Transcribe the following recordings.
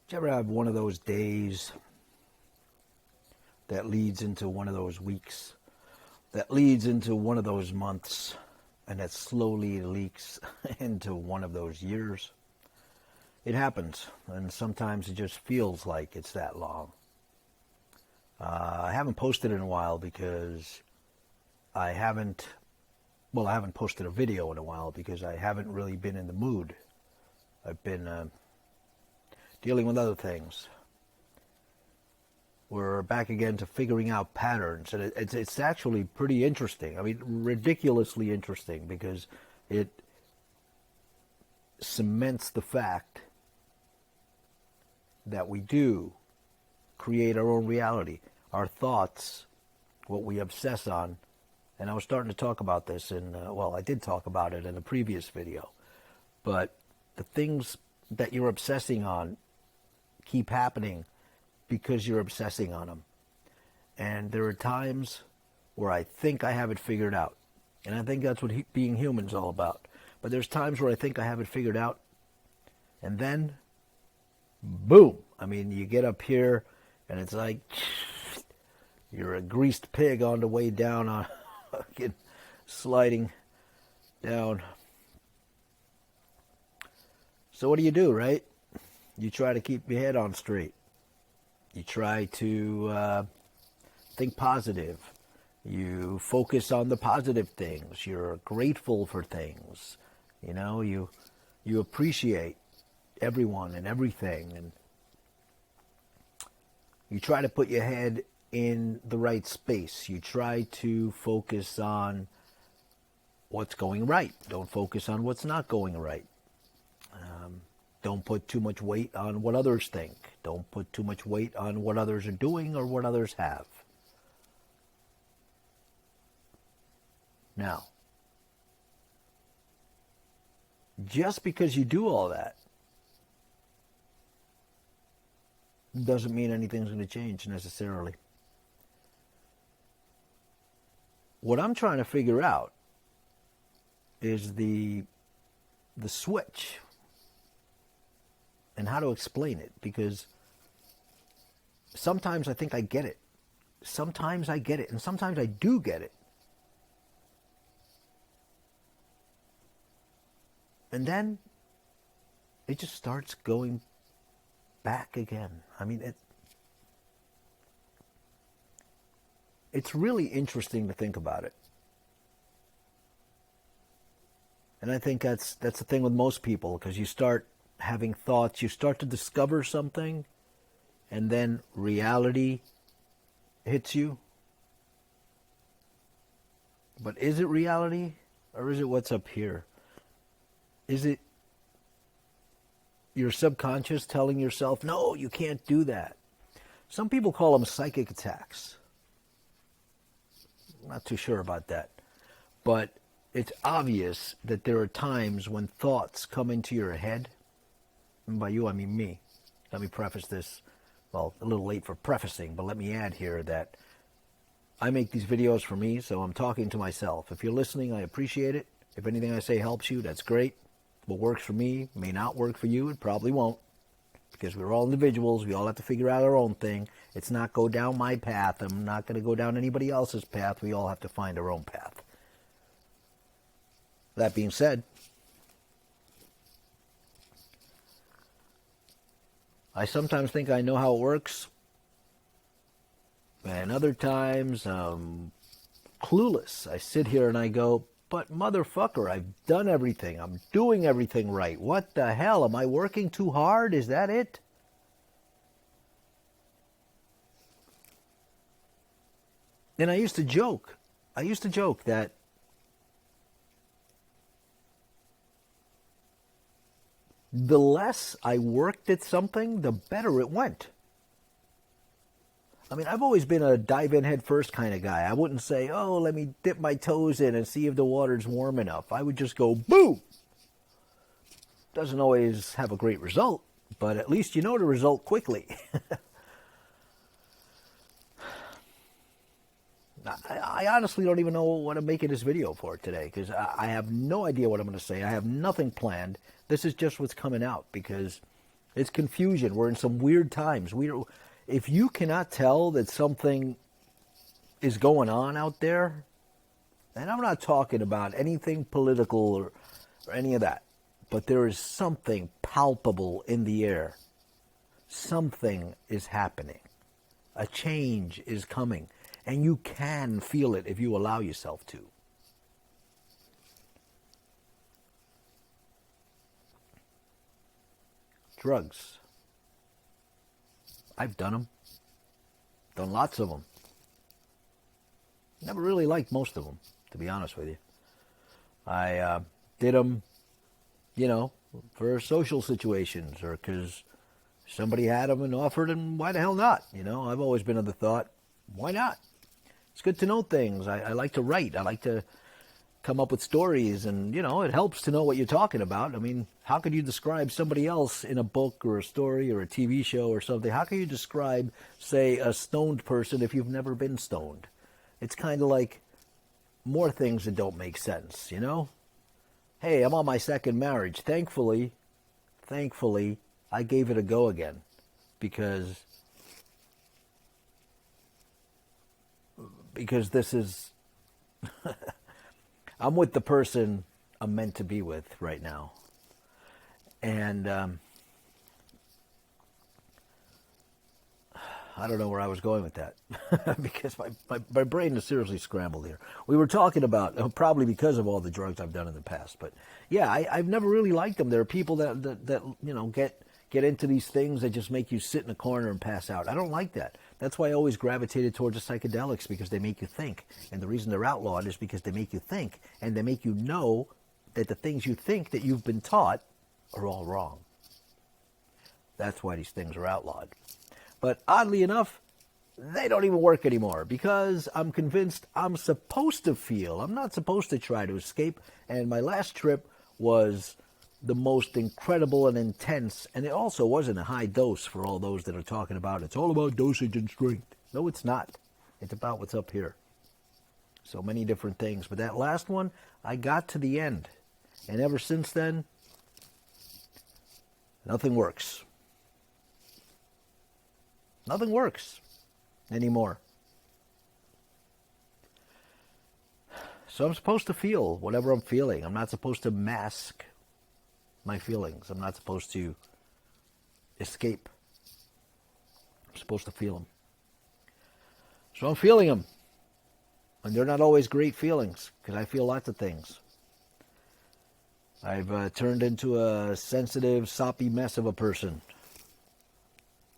Did you ever have one of those days that leads into one of those weeks, that leads into one of those months, and that slowly leaks into one of those years? It happens, and sometimes it just feels like it's that long. I haven't posted in a while because I haven't posted a video in a while because I haven't really been in the mood. I've been dealing with other things. We're back again to figuring out patterns, and it's actually pretty interesting. I mean, ridiculously interesting, because it cements the fact that we do create our own reality. Our thoughts, what we obsess on, and I was starting to talk about this I did talk about it in a previous video, but the things that you're obsessing on keep happening because you're obsessing on them. And there are times where I think I have it figured out, and I think that's what being human is all about. But there's times where I think I have it figured out, and then, boom! I mean, you get up here, and it's like you're a greased pig on the way down, on sliding down. So what do, right? You try to keep your head on straight. You try to think positive. You focus on the positive things. You're grateful for things. You know, you appreciate everyone and everything, and you try to put your head in the right space. You try to focus on what's going right. Don't focus on what's not going right. Don't put too much weight on what others think. Don't put too much weight on what others are doing or what others have. Now, just because you do all that doesn't mean anything's going to change necessarily. What I'm trying to figure out is the switch, and how to explain it, because sometimes I think I get it. Sometimes I get it, and sometimes I do get it. And then it just starts going back again. I mean, it's really interesting to think about it. And I think that's the thing with most people, because you start having thoughts, you start to discover something, and then reality hits you. But is it reality, or is it what's up here? Is it your subconscious telling yourself, no, you can't do that? Some people call them psychic attacks. I'm not too sure about that. But it's obvious that there are times when thoughts come into your head. And by you, I mean me. Let me preface this, well, a little late for prefacing, but let me add here that I make these videos for me, so I'm talking to myself. If you're listening, I appreciate it. If anything I say helps you, that's great. What works for me may not work for you. It probably won't, because we're all individuals. We all have to figure out our own thing. It's not go down my path. I'm not going to go down anybody else's path. We all have to find our own path. That being said, I sometimes think I know how it works, and other times I'm clueless. I sit here and I go, but motherfucker, I've done everything. I'm doing everything right. What the hell? Am I working too hard? Is that it? And I used to joke that the less I worked at something, the better it went. I mean, I've always been a dive in head first kind of guy. I wouldn't say, oh, let me dip my toes in and see if the water's warm enough. I would just go, boom! Doesn't always have a great result, but at least you know the result quickly. I honestly don't even know what I'm making this video for today, because I have no idea what I'm going to say. I have nothing planned. This is just what's coming out, because It's confusion. We're in some weird times. If you cannot tell that something is going on out there, and I'm not talking about anything political or any of that, but there is something palpable in the air. Something is happening. A change is coming. And you can feel it if you allow yourself to. Drugs. I've done them. Done lots of them. Never really liked most of them, to be honest with you. I did them, for social situations or because somebody had them and offered, and why the hell not? I've always been of the thought, why not? It's good to know things. I like to write. I like to come up with stories, and, it helps to know what you're talking about. I mean, how could you describe somebody else in a book or a story or a TV show or something? How can you describe, say, a stoned person if you've never been stoned? It's kind of like more things that don't make sense, Hey, I'm on my second marriage. Thankfully, I gave it a go again because this is, I'm with the person I'm meant to be with right now. And I don't know where I was going with that because my brain is seriously scrambled here. We were talking about, probably because of all the drugs I've done in the past, but yeah, I've never really liked them. There are people that get into these things that just make you sit in a corner and pass out. I don't like that. That's why I always gravitated towards the psychedelics, because they make you think. And the reason they're outlawed is because they make you think, and they make you know that the things you think that you've been taught are all wrong. That's why these things are outlawed. But oddly enough, they don't even work anymore because I'm convinced I'm supposed to feel. I'm not supposed to try to escape. And my last trip was the most incredible and intense, and it also wasn't a high dose for all those that are talking about it's all about dosage and strength. No, it's not. It's about what's up here. So many different things. But that last one, I got to the end. And ever since then, nothing works. Nothing works anymore. So I'm supposed to feel whatever I'm feeling. I'm not supposed to mask my feelings. I'm not supposed to escape. I'm supposed to feel them. So I'm feeling them. And they're not always great feelings, because I feel lots of things. I've turned into a sensitive, soppy mess of a person,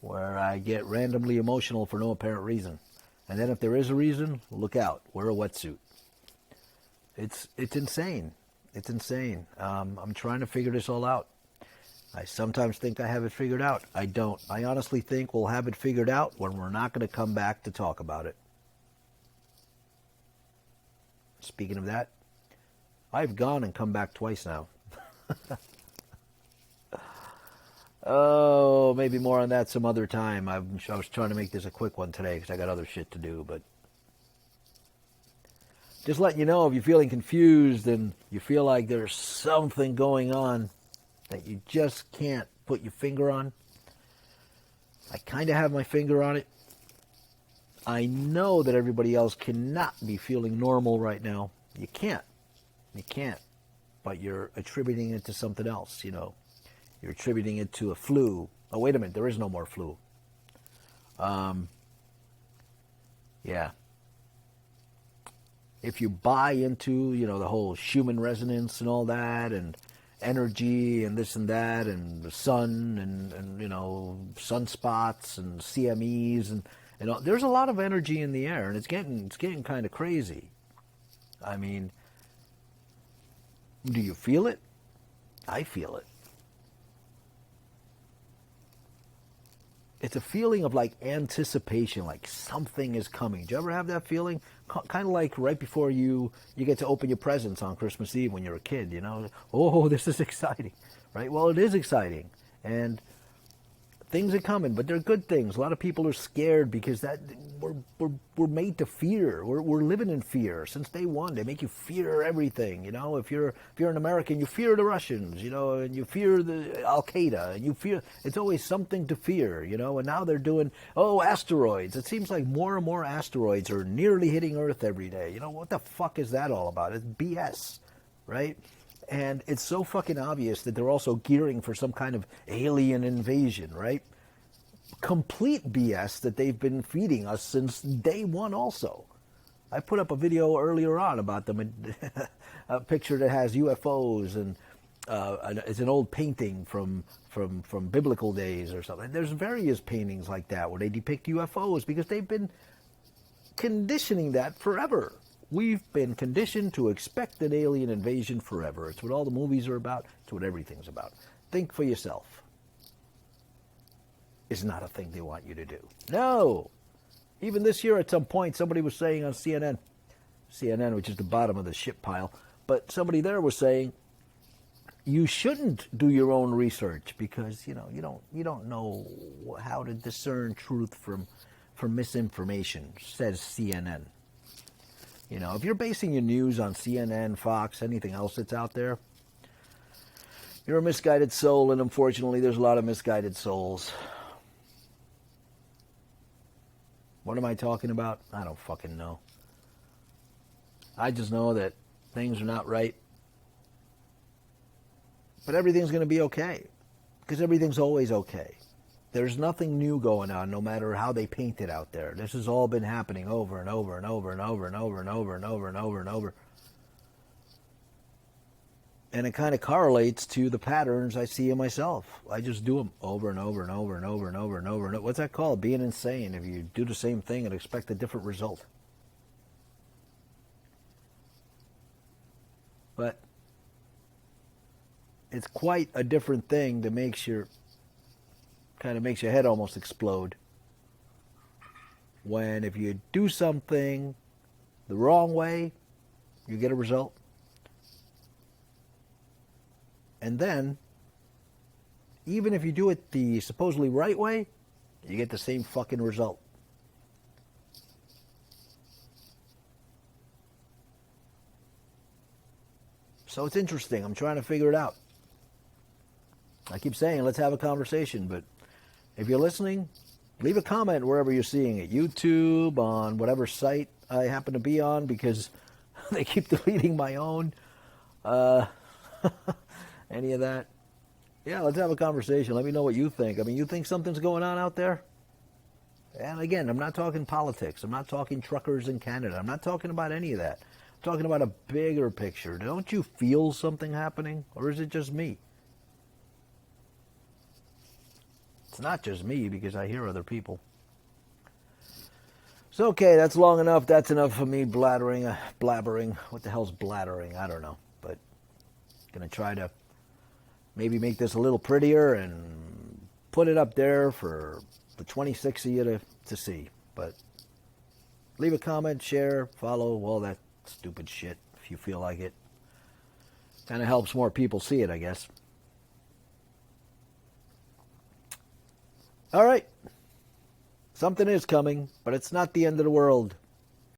where I get randomly emotional for no apparent reason. And then if there is a reason, look out. Wear a wetsuit. It's insane. It's insane. I'm trying to figure this all out. I sometimes think I have it figured out. I don't. I honestly think we'll have it figured out when we're not going to come back to talk about it. Speaking of that, I've gone and come back twice now. Oh, maybe more on that some other time. I was trying to make this a quick one today because I got other shit to do, but just letting you know, if you're feeling confused and you feel like there's something going on that you just can't put your finger on, I kind of have my finger on it. I know that everybody else cannot be feeling normal right now. You can't. You can't. But you're attributing it to something else, You're attributing it to a flu. Oh, wait a minute. There is no more flu. Yeah. If you buy into, the whole human resonance and all that, and energy and this and that, and the sun and sunspots and CMEs and all, there's a lot of energy in the air, and it's getting kind of crazy. I mean, do you feel it? I feel it. It's a feeling of like anticipation, like something is coming. Do you ever have that feeling? Kind of like right before you get to open your presents on Christmas Eve when you're a kid, Oh, this is exciting, right? Well, it is exciting. And Things are coming, but they're good things. A lot of people are scared because we're made to fear. We're living in fear since day one. They make you fear everything. You know, if you're an American, you fear the Russians. You know, and you fear the Al Qaeda, and you fear. It's always something to fear. You know, and now they're doing asteroids. It seems like more and more asteroids are nearly hitting Earth every day. You know, what the fuck is that all about? It's BS, right? And it's so fucking obvious that they're also gearing for some kind of alien invasion, right? Complete BS that they've been feeding us since day one also. I put up a video earlier on about them, a picture that has UFOs, and it's an old painting from biblical days or something. There's various paintings like that where they depict UFOs because they've been conditioning that forever. We've been conditioned to expect an alien invasion forever. It's what all the movies are about. It's what everything's about. Think for yourself. It's not a thing they want you to do. No. Even this year at some point, somebody was saying on CNN, which is the bottom of the shit pile, but somebody there was saying, you shouldn't do your own research because, you don't know how to discern truth from misinformation, says CNN. You know, if you're basing your news on CNN, Fox, anything else that's out there, you're a misguided soul, and unfortunately there's a lot of misguided souls. What am I talking about? I don't fucking know. I just know that things are not right. But everything's going to be okay, because everything's always okay. There's nothing new going on, no matter how they paint it out there. This has all been happening over and over and over and over and over and over and over and over and over. And it kind of correlates to the patterns I see in myself. I just do them over and over and over and over and over and over. And what's that called? Being insane. If you do the same thing and expect a different result. But it's quite a different thing that makes your head almost explode. When if you do something the wrong way, you get a result. And then, even if you do it the supposedly right way, you get the same fucking result. So it's interesting. I'm trying to figure it out. I keep saying, let's have a conversation, but if you're listening, leave a comment wherever you're seeing it. YouTube, on whatever site I happen to be on, because they keep deleting my own. Any of that. Yeah, let's have a conversation. Let me know what you think. I mean, you think something's going on out there? And again, I'm not talking politics. I'm not talking truckers in Canada. I'm not talking about any of that. I'm talking about a bigger picture. Don't you feel something happening? Or is it just me? It's not just me, because I hear other people. So, okay, that's long enough. That's enough of me blabbering. What the hell's blathering? I don't know. But I'm going to try to maybe make this a little prettier and put it up there for the 26 of you to see. But leave a comment, share, follow, all that stupid shit if you feel like it. Kind of helps more people see it, I guess. All right. Something is coming, but it's not the end of the world.